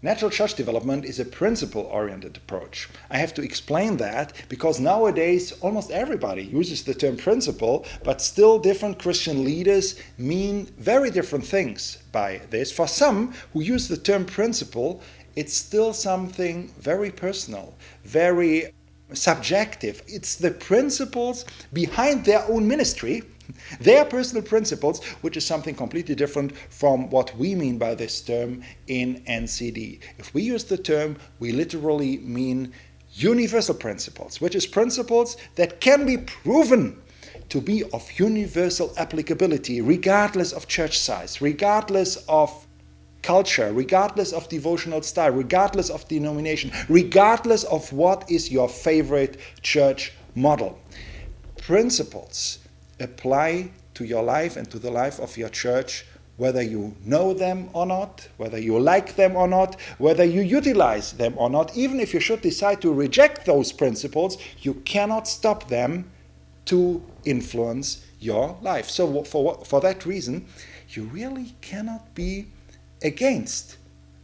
Natural church development is a principle-oriented approach. I have to explain that because nowadays almost everybody uses the term principle, but still different Christian leaders mean very different things by this. For some who use the term principle, it's still something very personal, very subjective. It's the principles behind their own ministry, their personal principles, which is something completely different from what we mean by this term in NCD. If we use the term, we literally mean universal principles, which is principles that can be proven to be of universal applicability, regardless of church size, regardless of culture, regardless of devotional style, regardless of denomination, regardless of what is your favorite church model. Principles apply to your life and to the life of your church, whether you know them or not, whether you like them or not, whether you utilize them or not. Even if you should decide to reject those principles, you cannot stop them to influence your life. So for that reason, you really cannot be against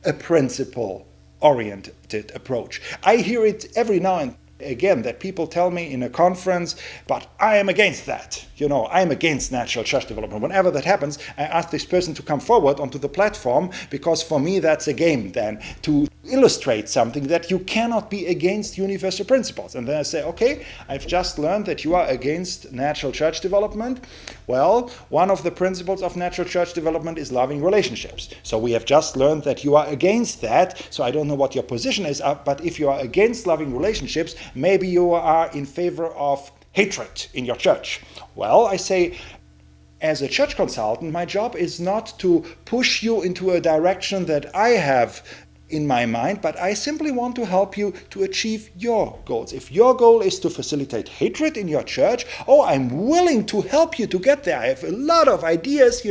a principle-oriented approach. I hear it every now and again that people tell me in a conference, but I am against that. I am against natural church development. Whenever that happens, I ask this person to come forward onto the platform, because for me that's a game then to illustrate something that you cannot be against universal principles. And then I say, okay, I've just learned that you are against natural church development. Well, one of the principles of natural church development is loving relationships. So we have just learned that you are against that. So I don't know what your position is, but if you are against loving relationships, maybe you are in favor of hatred in your church. Well, I say, as a church consultant, my job is not to push you into a direction that I have in my mind, but I simply want to help you to achieve your goals. If your goal is to facilitate hatred in your church, I'm willing to help you to get there. I have a lot of ideas,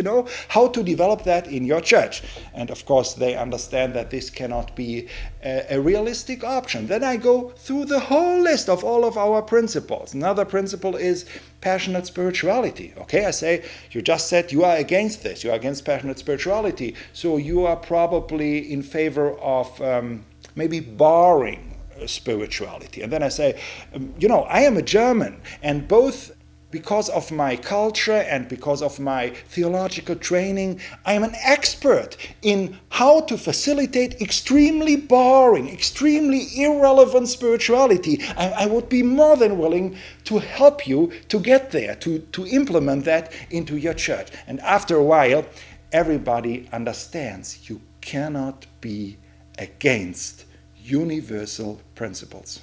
how to develop that in your church. And of course, they understand that this cannot be a realistic option. Then I go through the whole list of all of our principles. Another principle is passionate spirituality. Okay, I say, you just said you are against this. You are against passionate spirituality. So you are probably in favor of maybe boring spirituality. And then I say, I am a German, and both because of my culture and because of my theological training, I am an expert in how to facilitate extremely boring, extremely irrelevant spirituality. I would be more than willing to help you to get there, to implement that into your church. And after a while, everybody understands you cannot be against universal principles.